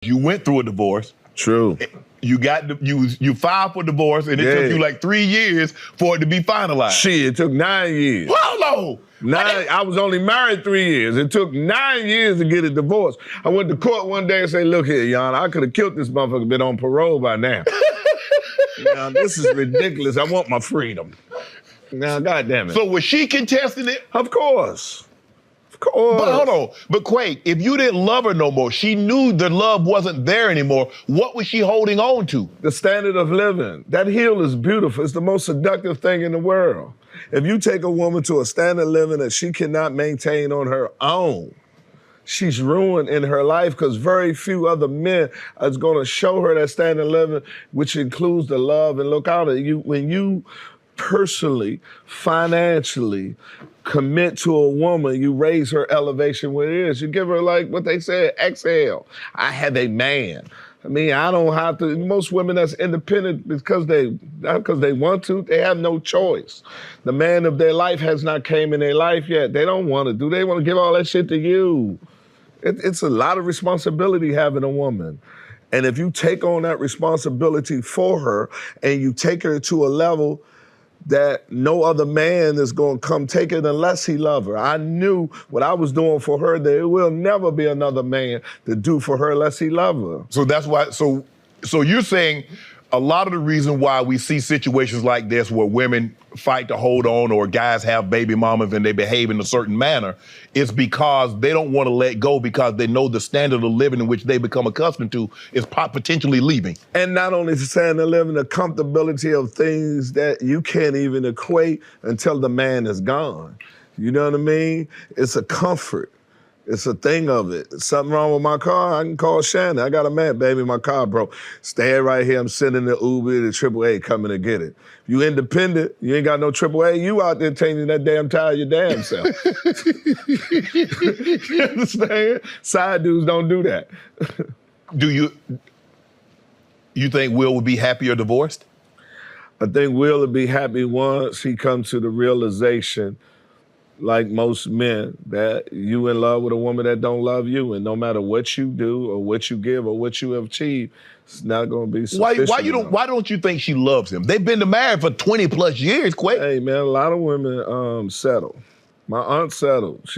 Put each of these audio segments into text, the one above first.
You went through a divorce. True. You filed for divorce, and it took you like 3 years for it to be finalized. Shit, it took 9 years. Hold on. I was only married 3 years. It took 9 years to get a divorce. I went to court one day and said, look here, Jan, I could have killed this motherfucker, been on parole by now. Now, this is ridiculous. I want my freedom. Now, goddamn it. So was she contesting it? Of course. Of course. But hold on. But Quake, if you didn't love her no more, she knew the love wasn't there anymore, what was she holding on to? The standard of living. That heel is beautiful. It's the most seductive thing in the world. If you take a woman to a standard of living that she cannot maintain on her own, she's ruined in her life because very few other men are going to show her that standard of living, which includes the love and look out at you. When you personally, financially commit to a woman, you raise her elevation where it is. You give her, like what they said, exhale. I have a man. I mean, I don't have to. Most women that's independent because not because they want to, they have no choice. The man of their life has not came in their life yet. They don't want to do. They want to give all that shit to you. It's a lot of responsibility having a woman. And if you take on that responsibility for her and you take her to a level that no other man is going to come take it unless he love her. I knew what I was doing for her, that it will never be another man to do for her unless he love her. So that's why, so you're saying a lot of the reason why we see situations like this where women fight to hold on or guys have baby mamas and they behave in a certain manner is because they don't want to let go because they know the standard of living in which they become accustomed to is potentially leaving. And not only the standard of living, the comfortability of things that you can't even equate until the man is gone. You know what I mean? It's a comfort. It's a thing of it. Something wrong with my car, I can call Shannon. I got a man, baby, my car broke. Stay right here, I'm sending the Uber, the AAA coming to get it. You independent, you ain't got no AAA, you out there changing that damn tire your damn self. You understand? Side dudes don't do that. Do you think Will would be happier divorced? I think Will would be happy once he comes to the realization, like most men, that you in love with a woman that don't love you, and no matter what you do or what you give or what you have achieved, it's not going to be sufficient. Why don't you think she loves him? They've been married for 20 plus years, Quake. Hey man, a lot of women settle. My aunt settled.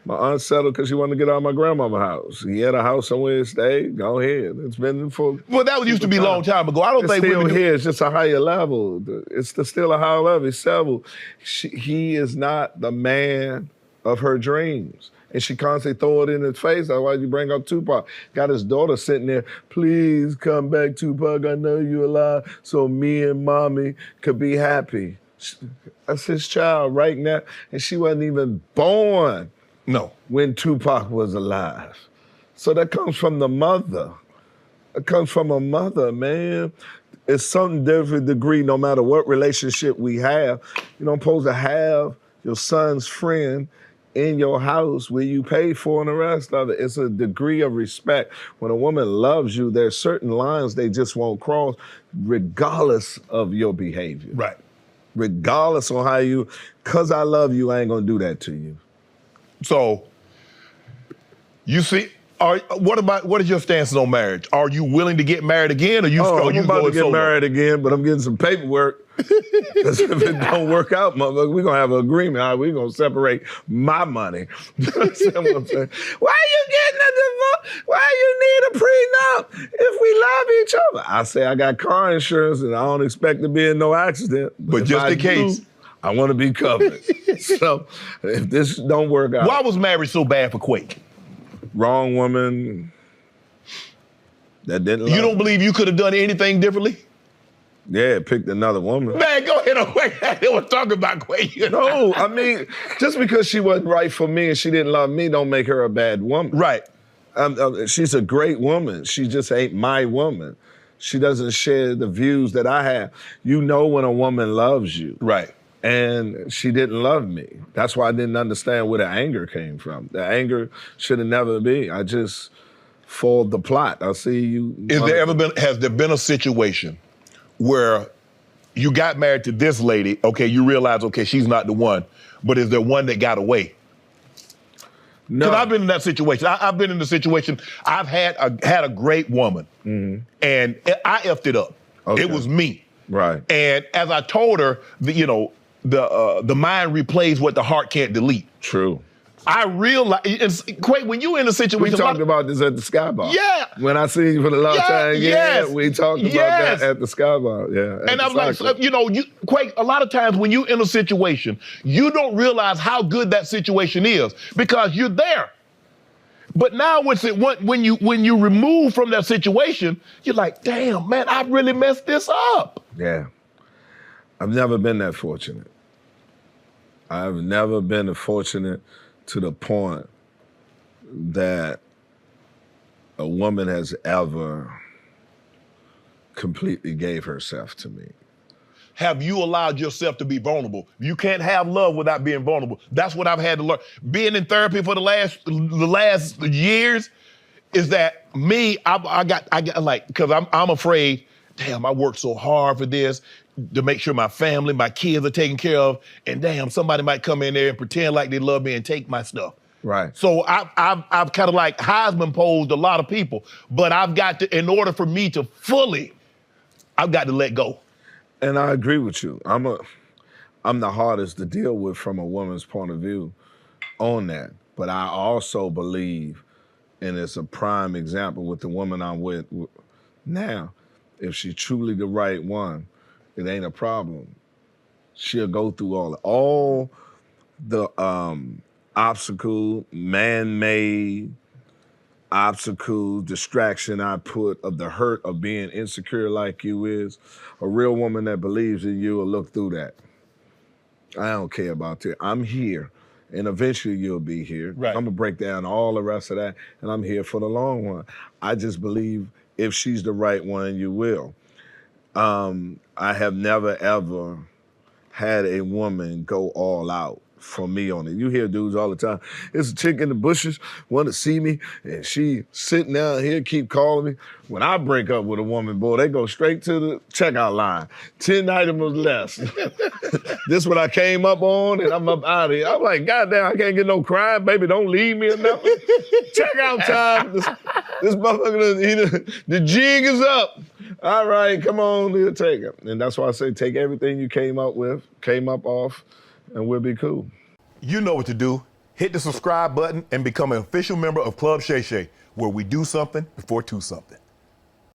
My aunt settled because she wanted to get out of my grandmama's house. He had a house somewhere to stay. Go ahead. It's been for. Well, that used to be a long time ago. I don't think still here. It's just a higher level. It's still a higher level. It's several. He is not the man of her dreams. And she constantly throw it in his face. That's why you bring up Tupac. Got his daughter sitting there. Please come back, Tupac. I know you're alive, so me and mommy could be happy. That's his child right now, and she wasn't even born. No. When Tupac was alive. So that comes from the mother. It comes from a mother, man. It's some different degree no matter what relationship we have. You don't supposed to have your son's friend in your house where you pay for and the rest of it. It's a degree of respect. When a woman loves you, there's certain lines they just won't cross regardless of your behavior. Right. Regardless of how you, because I love you, I ain't gonna do that to you. So, you see, what is your stance on marriage? Are you willing to get married again, or I'm about to get married again, but I'm getting some paperwork. Because if it don't work out, motherfucker, we're gonna have an agreement. We're gonna separate my money. You know what I'm saying? Why are you getting a divorce? Why you need a prenup if we love each other? I say I got car insurance and I don't expect to be in no accident. But just in case. I want to be covered. So if this don't work out. Why was marriage so bad for Quake? Wrong woman that didn't love You don't believe you could have done anything differently? Yeah, picked another woman. Man, go ahead on Quake. They were talking about Quake. No, I mean, just because she wasn't right for me and she didn't love me don't make her a bad woman. Right. She's a great woman. She just ain't my woman. She doesn't share the views that I have. You know when a woman loves you. Right. And she didn't love me. That's why I didn't understand where the anger came from. The anger should have never been. I just foiled the plot. I see you. Has there been a situation where you got married to this lady, okay, you realize, okay, she's not the one, but is there one that got away? No. Because I've been in that situation. I've been in the situation. I've had a great woman, and I effed it up. Okay. It was me. Right. And as I told her, the mind replays what the heart can't delete. True. I realize, Quay, when you in a situation, We talked about this at the Sky Bar. Yeah. When I seen you for the last time, we talked about that at the Sky Bar. Yeah. And I was like, Quay, a lot of times when you in a situation, you don't realize how good that situation is because you're there. But now when you remove from that situation, you're like, damn, man, I really messed this up. Yeah. I've never been that fortunate. I've never been fortunate to the point that a woman has ever completely gave herself to me. Have you allowed yourself to be vulnerable? You can't have love without being vulnerable. That's what I've had to learn. Being in therapy for the last years is that me, I got like, because I'm afraid, damn, I worked so hard for this to make sure my family, my kids are taken care of, and damn, somebody might come in there and pretend like they love me and take my stuff. Right. So I've kind of like Heisman posed a lot of people, but I've got to, in order for me to fully, I've got to let go. And I agree with you. I'm the hardest to deal with from a woman's point of view on that. But I also believe, and it's a prime example with the woman I'm with now, if she's truly the right one, it ain't a problem. She'll go through all the obstacle, man-made obstacle, distraction I put of the hurt of being insecure like you is. A real woman that believes in you will look through that. I don't care about that. I'm here, and eventually you'll be here. Right. I'm gonna break down all the rest of that, and I'm here for the long run. I just believe if she's the right one, you will. I have never, ever had a woman go all out for me on it. You hear dudes all the time. There's a chick in the bushes, want to see me, and she sitting down here, keep calling me. When I break up with a woman, boy, they go straight to the checkout line. 10 items less. This what I came up on, and I'm up out of here. I'm like, goddamn, I can't get no crime, baby, don't leave me or nothing. Checkout time. This motherfucker, the jig is up. All right, come on, we'll take it. And that's why I say take everything you came up off, and we'll be cool. You know what to do. Hit the subscribe button and become an official member of Club Shay Shay, where we do something before two something.